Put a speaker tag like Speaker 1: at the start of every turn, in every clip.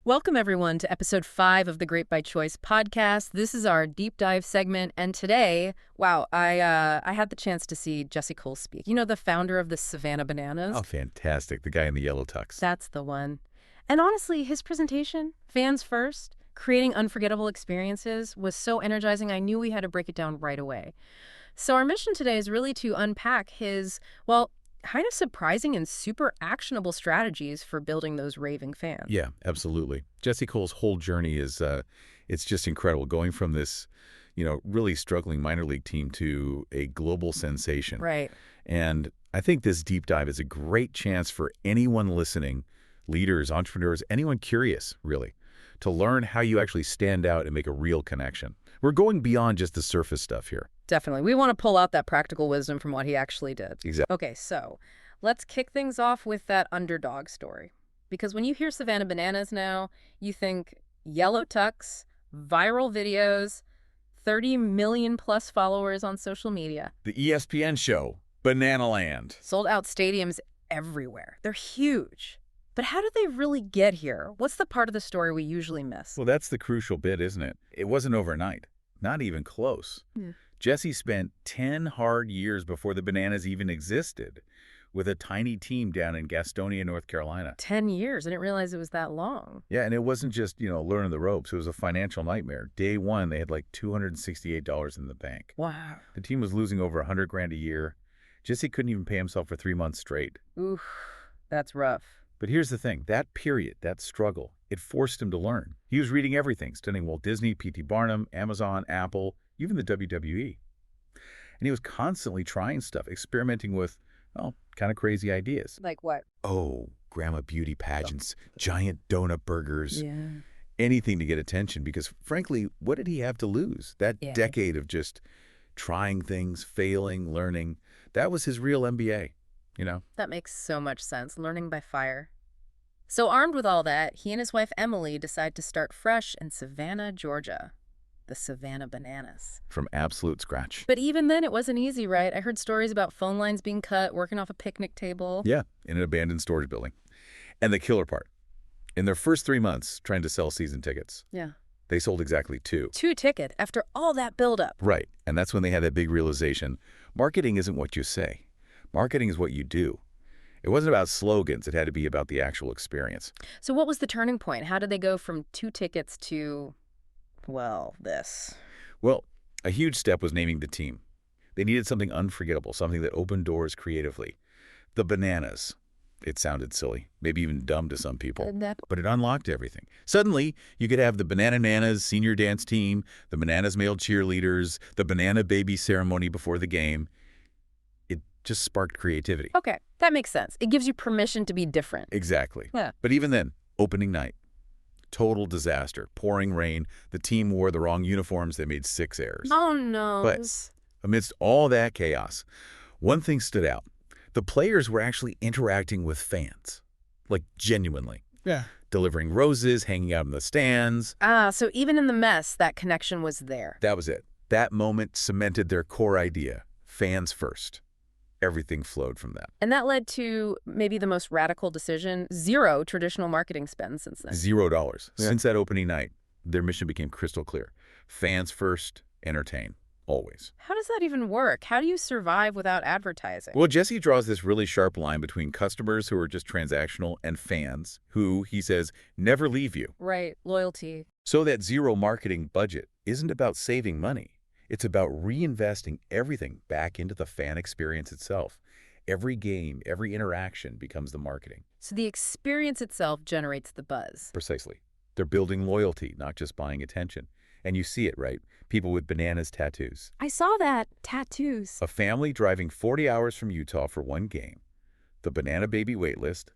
Speaker 1: Welcome, everyone, to episode 5 of the Great by Choice podcast. This is our deep dive segment, and today, wow, I had the chance to see Jesse Cole speak. You know, the founder of the Savannah Bananas?
Speaker 2: Oh, fantastic. The guy in the yellow tux.
Speaker 1: That's the one. And honestly, his presentation, fans first, creating unforgettable experiences, was so energizing. I knew we had to break it down right away. So our mission today is really to unpack his, well, kind of surprising and super actionable strategies for building those raving fans.
Speaker 2: Yeah, absolutely. Jesse Cole's whole journey is, it's just incredible. Going from this, really struggling minor league team to a global sensation.
Speaker 1: Right.
Speaker 2: And I think this deep dive is a great chance for anyone listening, leaders, entrepreneurs, anyone curious, really, to learn how you actually stand out and make a real connection. We're going beyond just the surface stuff here.
Speaker 1: Definitely. We want to pull out that practical wisdom from what he actually did.
Speaker 2: Exactly.
Speaker 1: Okay, so let's kick things off with that underdog story. Because when you hear Savannah Bananas now, you think yellow tux, viral videos, 30 million plus followers on social media.
Speaker 2: The ESPN show, Banana Land.
Speaker 1: Sold out stadiums everywhere. They're huge. But how did they really get here? What's the part of the story we usually miss?
Speaker 2: Well, that's the crucial bit, isn't it? It wasn't overnight. Not even close.
Speaker 1: Yeah.
Speaker 2: Jesse spent 10 hard years before the Bananas even existed with a tiny team down in Gastonia, North Carolina.
Speaker 1: 10 years. I didn't realize it was that long.
Speaker 2: Yeah, and it wasn't just, learning the ropes. It was a financial nightmare. Day one, they had like $268 in the bank.
Speaker 1: Wow.
Speaker 2: The team was losing over $100,000 a year. Jesse couldn't even pay himself for 3 months straight.
Speaker 1: Oof, that's rough.
Speaker 2: But here's the thing. That period, that struggle, it forced him to learn. He was reading everything, studying Walt Disney, P.T. Barnum, Amazon, Apple, even the WWE. And he was constantly trying stuff, experimenting with, kind of crazy ideas.
Speaker 1: Like what?
Speaker 2: Oh, grandma beauty pageants, giant donut burgers,
Speaker 1: Yeah.
Speaker 2: anything to get attention. Because frankly, what did he have to lose? That decade of just trying things, failing, learning, that was his real MBA,
Speaker 1: That makes so much sense. Learning by fire. So armed with all that, he and his wife Emily decide to start fresh in Savannah, Georgia. The Savannah Bananas.
Speaker 2: From absolute scratch.
Speaker 1: But even then, it wasn't easy, right? I heard stories about phone lines being cut, working off a picnic table.
Speaker 2: Yeah, in an abandoned storage building. And the killer part, in their first 3 months trying to sell season tickets,
Speaker 1: Yeah.
Speaker 2: they sold exactly 2.
Speaker 1: 2 tickets after all that buildup.
Speaker 2: Right, and that's when they had that big realization. Marketing isn't what you say. Marketing is what you do. It wasn't about slogans. It had to be about the actual experience.
Speaker 1: So what was the turning point? How did they go from 2 tickets to, well, this?
Speaker 2: Well, a huge step was naming the team. They needed something unforgettable, something that opened doors creatively. The Bananas. It sounded silly, maybe even dumb to some people, but it unlocked everything. Suddenly, you could have the Banana Nanas senior dance team, the Bananas male cheerleaders, the Banana baby ceremony before the game. It just sparked creativity.
Speaker 1: Okay, that makes sense. It gives you permission to be different.
Speaker 2: Exactly.
Speaker 1: Yeah.
Speaker 2: But even then, opening night, total disaster, pouring rain, the team wore the wrong uniforms, they made 6 errors.
Speaker 1: Oh, no.
Speaker 2: But amidst all that chaos, one thing stood out. The players were actually interacting with fans, like genuinely.
Speaker 3: Yeah.
Speaker 2: Delivering roses, hanging out in the stands.
Speaker 1: So even in the mess, that connection was there.
Speaker 2: That was it. That moment cemented their core idea, fans first. Everything flowed from that.
Speaker 1: And that led to maybe the most radical decision, 0 traditional marketing spend since then.
Speaker 2: $0.
Speaker 3: Yeah.
Speaker 2: Since that opening night, their mission became crystal clear. Fans first, entertain, always.
Speaker 1: How does that even work? How do you survive without advertising?
Speaker 2: Well, Jesse draws this really sharp line between customers who are just transactional and fans who, he says, never leave you.
Speaker 1: Right, loyalty.
Speaker 2: So that 0 marketing budget isn't about saving money. It's about reinvesting everything back into the fan experience itself. Every game, every interaction becomes the marketing.
Speaker 1: So the experience itself generates the buzz.
Speaker 2: Precisely. They're building loyalty, not just buying attention. And you see it, right? People with bananas tattoos.
Speaker 1: I saw that. Tattoos.
Speaker 2: A family driving 40 hours from Utah for one game. The Banana Baby waitlist.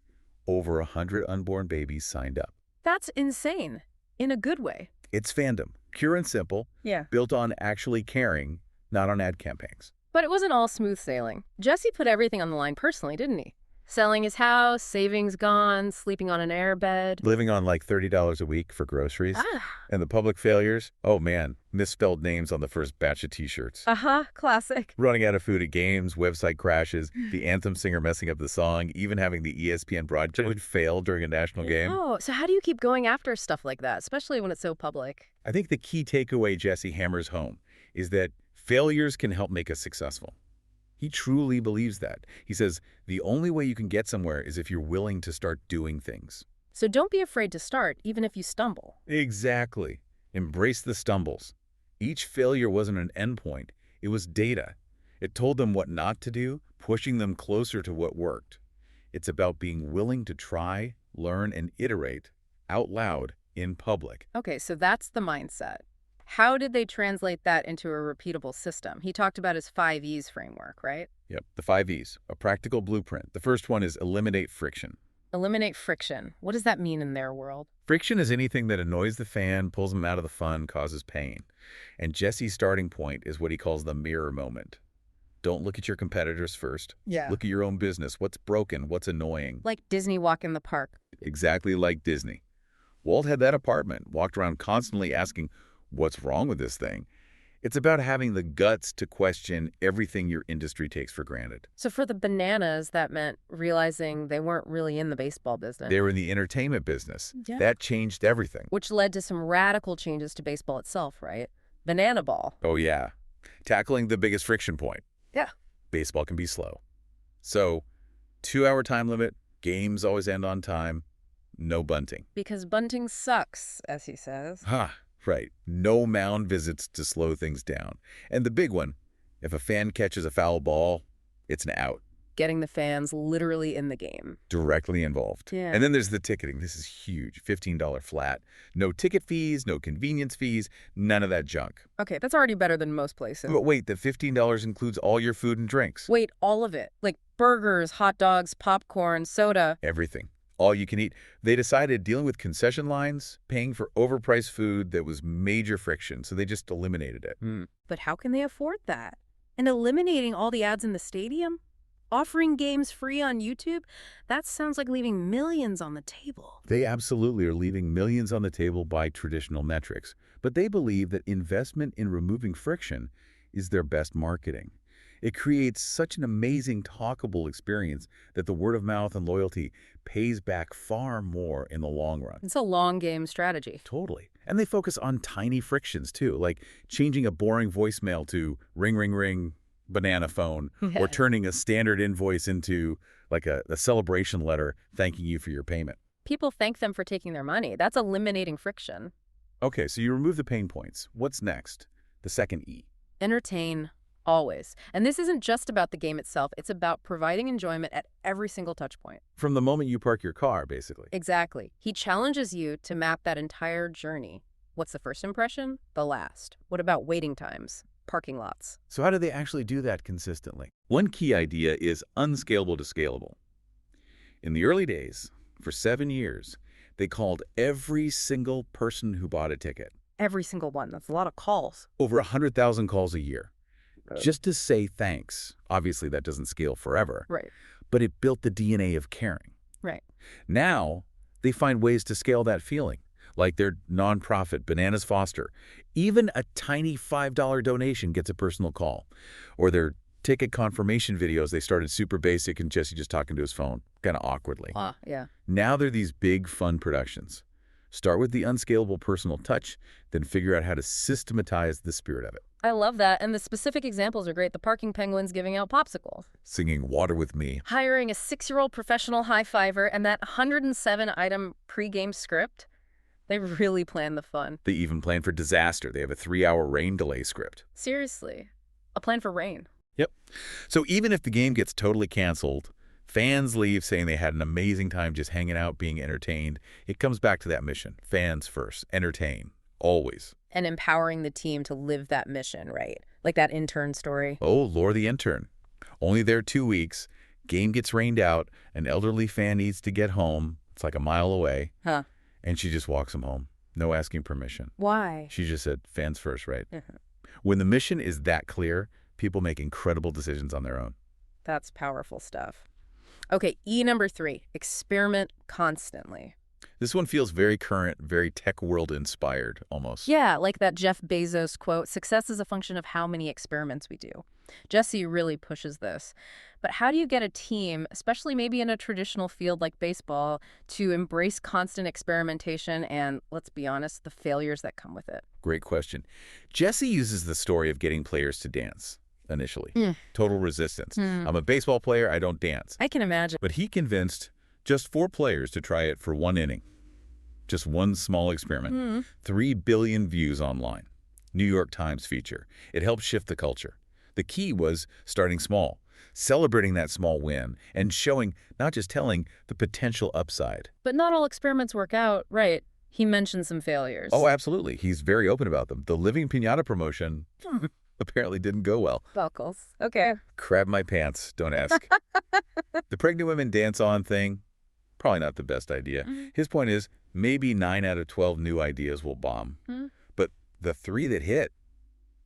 Speaker 2: Over 100 unborn babies signed up.
Speaker 1: That's insane. In a good way.
Speaker 2: It's fandom. Pure and simple.
Speaker 1: Yeah.
Speaker 2: Built on actually caring, not on ad campaigns.
Speaker 1: But it wasn't all smooth sailing. Jesse put everything on the line personally, didn't he? Selling his house, savings gone, sleeping on an airbed.
Speaker 2: Living on like $30 a week for groceries.
Speaker 1: Ah.
Speaker 2: And the public failures? Oh man, misspelled names on the first batch of t-shirts.
Speaker 1: Uh-huh, classic.
Speaker 2: Running out of food at games, website crashes, the anthem singer messing up the song, even having the ESPN broadcast fail during a national game.
Speaker 1: Oh, so how do you keep going after stuff like that, especially when it's so public?
Speaker 2: I think the key takeaway Jesse hammers home is that failures can help make us successful. He truly believes that. He says, the only way you can get somewhere is if you're willing to start doing things.
Speaker 1: So don't be afraid to start, even if you stumble.
Speaker 2: Exactly. Embrace the stumbles. Each failure wasn't an endpoint. It was data. It told them what not to do, pushing them closer to what worked. It's about being willing to try, learn, and iterate out loud in public.
Speaker 1: Okay, so that's the mindset. How did they translate that into a repeatable system? He talked about his 5 E's framework, right?
Speaker 2: Yep, the 5 E's, a practical blueprint. The first one is eliminate friction.
Speaker 1: Eliminate friction. What does that mean in their world?
Speaker 2: Friction is anything that annoys the fan, pulls them out of the fun, causes pain. And Jesse's starting point is what he calls the mirror moment. Don't look at your competitors first.
Speaker 1: Yeah.
Speaker 2: Look at your own business. What's broken? What's annoying?
Speaker 1: Like Disney walk in the park.
Speaker 2: Exactly like Disney. Walt had that apartment, walked around constantly asking, what's wrong with this thing? It's about having the guts to question everything your industry takes for granted.
Speaker 1: So for the Bananas, that meant realizing they weren't really in the baseball business.
Speaker 2: They were in the entertainment business.
Speaker 1: Yeah.
Speaker 2: That changed everything.
Speaker 1: Which led to some radical changes to baseball itself, right? Banana ball.
Speaker 2: Oh, yeah. Tackling the biggest friction point.
Speaker 1: Yeah.
Speaker 2: Baseball can be slow. So, 2-hour time limit, games always end on time, no bunting.
Speaker 1: Because bunting sucks, as he says.
Speaker 2: Right. No mound visits to slow things down. And the big one, if a fan catches a foul ball, it's an out.
Speaker 1: Getting the fans literally in the game.
Speaker 2: Directly involved.
Speaker 1: Yeah.
Speaker 2: And then there's the ticketing. This is huge. $15 flat. No ticket fees, no convenience fees, none of that junk.
Speaker 1: Okay, that's already better than most places.
Speaker 2: But wait, the $15 includes all your food and drinks.
Speaker 1: Wait, all of it? Like burgers, hot dogs, popcorn, soda.
Speaker 2: Everything. All you can eat. They decided dealing with concession lines, paying for overpriced food that was major friction, so they just eliminated it.
Speaker 1: But how can they afford that? And eliminating all the ads in the stadium? Offering games free on YouTube? That sounds like leaving millions on the table.
Speaker 2: They absolutely are leaving millions on the table by traditional metrics, but they believe that investment in removing friction is their best marketing. It creates such an amazing talkable experience that the word of mouth and loyalty pays back far more in the long run.
Speaker 1: It's a long game strategy.
Speaker 2: Totally. And they focus on tiny frictions too, like changing a boring voicemail to ring, ring, ring, banana phone, or turning a standard invoice into like a celebration letter thanking you for your payment.
Speaker 1: People thank them for taking their money. That's eliminating friction.
Speaker 2: Okay, so you remove the pain points. What's next? The second E.
Speaker 1: Entertain. Always. And this isn't just about the game itself. It's about providing enjoyment at every single touch point.
Speaker 2: From the moment you park your car, basically.
Speaker 1: Exactly. He challenges you to map that entire journey. What's the first impression? The last. What about waiting times? Parking lots.
Speaker 2: So how do they actually do that consistently? One key idea is unscalable to scalable. In the early days, for 7 years, they called every single person who bought a ticket.
Speaker 1: Every single one. That's a lot of calls.
Speaker 2: Over 100,000 calls a year. Just to say thanks. Obviously, that doesn't scale forever.
Speaker 1: Right.
Speaker 2: But it built the DNA of caring.
Speaker 1: Right.
Speaker 2: Now, they find ways to scale that feeling, like their nonprofit, Bananas Foster. Even a tiny $5 donation gets a personal call. Or their ticket confirmation videos, they started super basic and Jesse just talking to his phone, kind of awkwardly.
Speaker 1: Yeah.
Speaker 2: Now they're these big, fun productions. Start with the unscalable personal touch, then figure out how to systematize the spirit of it.
Speaker 1: I love that. And the specific examples are great. The parking penguins giving out popsicles.
Speaker 2: Singing Water with Me.
Speaker 1: Hiring a 6-year-old professional high-fiver and that 107-item pre-game script. They really plan the fun.
Speaker 2: They even plan for disaster. They have a 3-hour rain delay script.
Speaker 1: Seriously. A plan for rain.
Speaker 2: Yep. So even if the game gets totally canceled, fans leave saying they had an amazing time just hanging out, being entertained. It comes back to that mission. Fans first. Entertain. Always.
Speaker 1: And empowering the team to live that mission, right? Like that intern story.
Speaker 2: Oh, Laura the intern. Only there 2 weeks. Game gets rained out. An elderly fan needs to get home. It's like a mile away. And she just walks him home. No asking permission.
Speaker 1: Why?
Speaker 2: She just said, fans first, right? When the mission is that clear, people make incredible decisions on their own.
Speaker 1: That's powerful stuff. Okay, E number 3, experiment constantly.
Speaker 2: This one feels very current, very tech world inspired, almost.
Speaker 1: Yeah, like that Jeff Bezos quote, success is a function of how many experiments we do. Jesse really pushes this. But how do you get a team, especially maybe in a traditional field like baseball, to embrace constant experimentation and, let's be honest, the failures that come with it?
Speaker 2: Great question. Jesse uses the story of getting players to dance initially.
Speaker 1: Mm.
Speaker 2: Total resistance.
Speaker 1: Hmm.
Speaker 2: I'm a baseball player, I don't dance.
Speaker 1: I can imagine.
Speaker 2: But he convinced just 4 players to try it for 1 inning. Just one small experiment.
Speaker 1: Mm.
Speaker 2: 3 billion views online. New York Times feature. It helped shift the culture. The key was starting small, celebrating that small win, and showing, not just telling, the potential upside.
Speaker 1: But not all experiments work out, right? He mentioned some failures.
Speaker 2: Oh, absolutely. He's very open about them. The Living Piñata promotion apparently didn't go well.
Speaker 1: Buckles. Okay.
Speaker 2: Crab my pants, don't ask. The pregnant women dance-on thing, probably not the best idea. His point is, maybe 9 out of 12 new ideas will bomb. But the 3 that hit,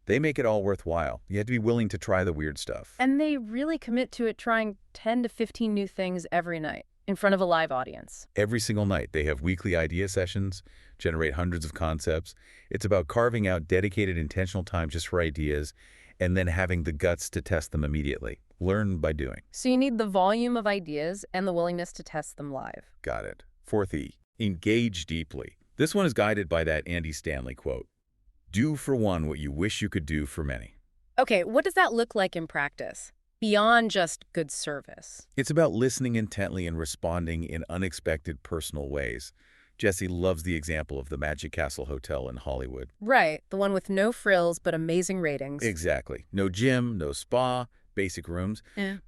Speaker 2: they make it all worthwhile. You have to be willing to try the weird stuff.
Speaker 1: And they really commit to it, trying 10 to 15 new things every night in front of a live audience.
Speaker 2: Every single night, they have weekly idea sessions, generate hundreds of concepts. It's about carving out dedicated intentional time just for ideas, and then having the guts to test them immediately. Learn by doing.
Speaker 1: So you need the volume of ideas and the willingness to test them live.
Speaker 2: Got it. 4th E, engage deeply. This one is guided by that Andy Stanley quote. Do for one what you wish you could do for many.
Speaker 1: Okay, what does that look like in practice? Beyond just good service.
Speaker 2: It's about listening intently and responding in unexpected personal ways. Jesse loves the example of the Magic Castle Hotel in Hollywood.
Speaker 1: Right, the one with no frills but amazing ratings.
Speaker 2: Exactly. No gym, no spa, basic rooms,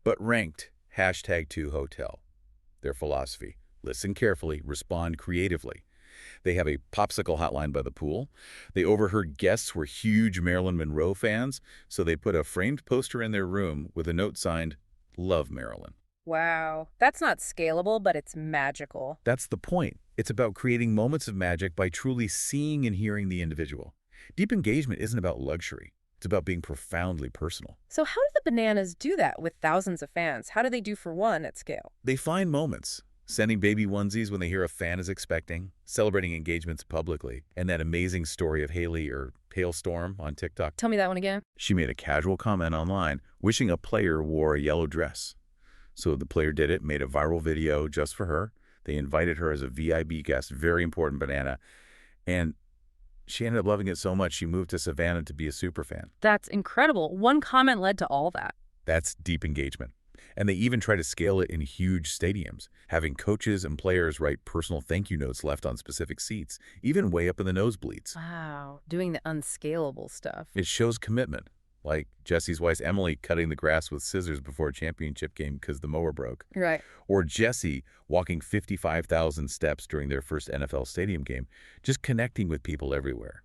Speaker 2: but ranked #2 hotel. Their philosophy, listen carefully, respond creatively. They have a popsicle hotline by the pool. They overheard guests were huge Marilyn Monroe fans, so they put a framed poster in their room with a note signed, Love Marilyn.
Speaker 1: Wow, that's not scalable, but it's magical.
Speaker 2: That's the point. It's about creating moments of magic by truly seeing and hearing the individual. Deep engagement isn't about luxury. It's about being profoundly personal.
Speaker 1: So how do the Bananas do that with thousands of fans? How do they do for one at scale?
Speaker 2: They find moments. Sending baby onesies when they hear a fan is expecting, celebrating engagements publicly, and that amazing story of Haley or Hailstorm on TikTok.
Speaker 1: Tell me that one again.
Speaker 2: She made a casual comment online wishing a player wore a yellow dress. So the player did it, made a viral video just for her. They invited her as a VIP guest, very important banana. And she ended up loving it so much she moved to Savannah to be a superfan.
Speaker 1: That's incredible. One comment led to all that.
Speaker 2: That's deep engagement. And they even try to scale it in huge stadiums, having coaches and players write personal thank you notes left on specific seats, even way up in the nosebleeds.
Speaker 1: Wow, doing the unscalable stuff.
Speaker 2: It shows commitment, like Jesse's wife Emily cutting the grass with scissors before a championship game because the mower broke.
Speaker 1: Right.
Speaker 2: Or Jesse walking 55,000 steps during their first NFL stadium game, just connecting with people everywhere.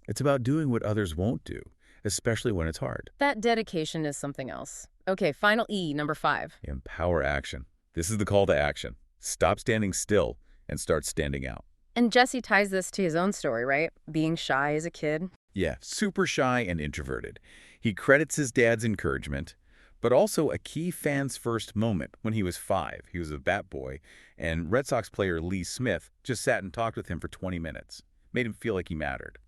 Speaker 2: It's about doing what others won't do, especially when it's hard.
Speaker 1: That dedication is something else. Okay, final E, number 5.
Speaker 2: Empower action. This is the call to action. Stop standing still and start standing out.
Speaker 1: And Jesse ties this to his own story, right? Being shy as a kid.
Speaker 2: Yeah, super shy and introverted. He credits his dad's encouragement, but also a key fans first moment when he was 5. He was a bat boy, and Red Sox player Lee Smith just sat and talked with him for 20 minutes. Made him feel like he mattered.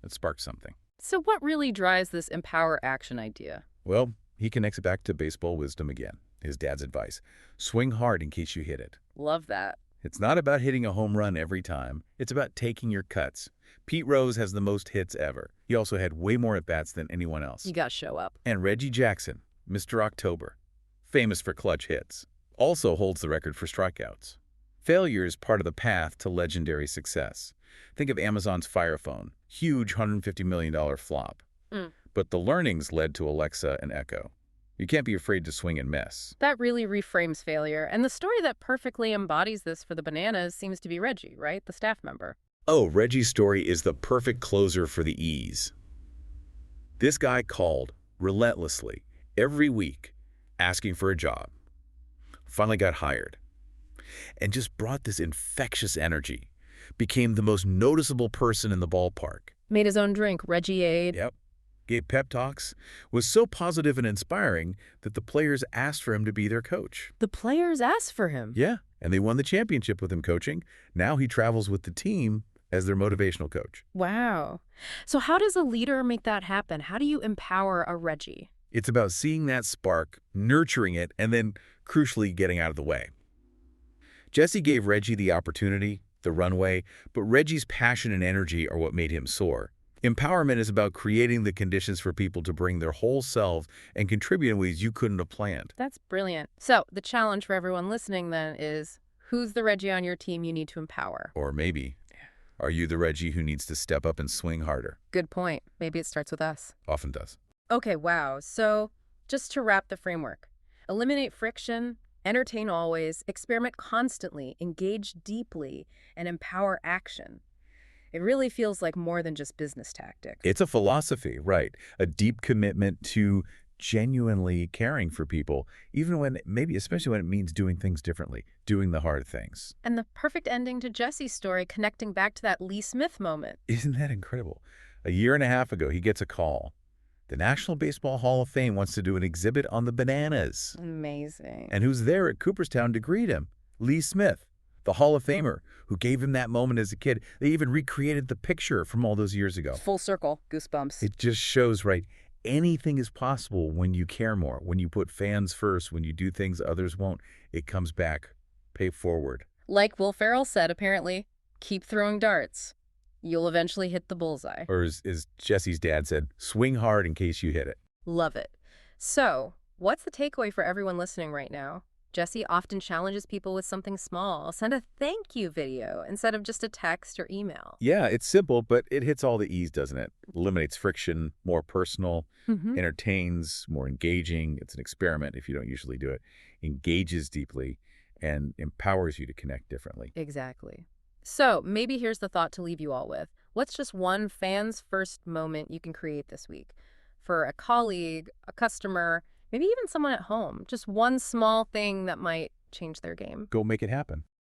Speaker 2: It sparked something.
Speaker 1: So what really drives this empower action idea?
Speaker 2: Well, he connects it back to baseball wisdom again. His dad's advice. Swing hard in case you hit it.
Speaker 1: Love that.
Speaker 2: It's not about hitting a home run every time. It's about taking your cuts. Pete Rose has the most hits ever. He also had way more at-bats than anyone else.
Speaker 1: You gotta show up.
Speaker 2: And Reggie Jackson, Mr. October, famous for clutch hits, also holds the record for strikeouts. Failure is part of the path to legendary success. Think of Amazon's Fire Phone, huge $150 million flop. But the learnings led to Alexa and Echo. You can't be afraid to swing and miss.
Speaker 1: That really reframes failure. And the story that perfectly embodies this for the Bananas seems to be Reggie, right? The staff member.
Speaker 2: Oh, Reggie's story is the perfect closer for the E's. This guy called relentlessly every week asking for a job. Finally got hired. And just brought this infectious energy. Became the most noticeable person in the ballpark.
Speaker 1: Made his own drink, Reggie Aid.
Speaker 2: Yep. gave pep talks, was so positive and inspiring that the players asked for him to be their coach.
Speaker 1: The players asked for him.
Speaker 2: Yeah, and they won the championship with him coaching. Now he travels with the team as their motivational coach.
Speaker 1: Wow. So how does a leader make that happen? How do you empower a Reggie?
Speaker 2: It's about seeing that spark, nurturing it, and then, crucially, getting out of the way. Jesse gave Reggie the opportunity, the runway, but Reggie's passion and energy are what made him soar. Empowerment is about creating the conditions for people to bring their whole selves and contribute in ways you couldn't have planned.
Speaker 1: That's brilliant. So the challenge for everyone listening then is, who's the Reggie on your team you need to empower?
Speaker 2: Or maybe, are you the Reggie who needs to step up and swing harder?
Speaker 1: Good point. Maybe it starts with us.
Speaker 2: Often does.
Speaker 1: Okay, wow. So just to wrap the framework, eliminate friction, entertain always, experiment constantly, engage deeply, and empower action. It really feels like more than just business tactics.
Speaker 2: It's a philosophy, right? A deep commitment to genuinely caring for people, even when, maybe especially when it means doing things differently, doing the hard things.
Speaker 1: And the perfect ending to Jesse's story, connecting back to that Lee Smith moment.
Speaker 2: Isn't that incredible? A year and a half ago, he gets a call. The National Baseball Hall of Fame wants to do an exhibit on the bananas.
Speaker 1: Amazing.
Speaker 2: And who's there at Cooperstown to greet him? Lee Smith, the Hall of Famer, who gave him that moment as a kid. They even recreated the picture from all those years ago.
Speaker 1: Full circle, goosebumps.
Speaker 2: It just shows, right, anything is possible when you care more, when you put fans first, when you do things others won't. It comes back. Pay forward.
Speaker 1: Like Will Ferrell said, apparently, keep throwing darts. You'll eventually hit the bullseye.
Speaker 2: Or as Jesse's dad said, swing hard in case you hit it.
Speaker 1: Love it. So, what's the takeaway for everyone listening right now? Jesse often challenges people with something small. Send a thank you video instead of just a text or email.
Speaker 2: Yeah, it's simple, but it hits all the E's, doesn't it? Eliminates friction, more personal, entertains, more engaging. It's an experiment if you don't usually do it. Engages deeply and empowers you to connect differently.
Speaker 1: Exactly. So maybe here's the thought to leave you all with. What's just one fans first moment you can create this week? For a colleague, a customer, maybe even someone at home. Just one small thing that might change their game.
Speaker 2: Go make it happen.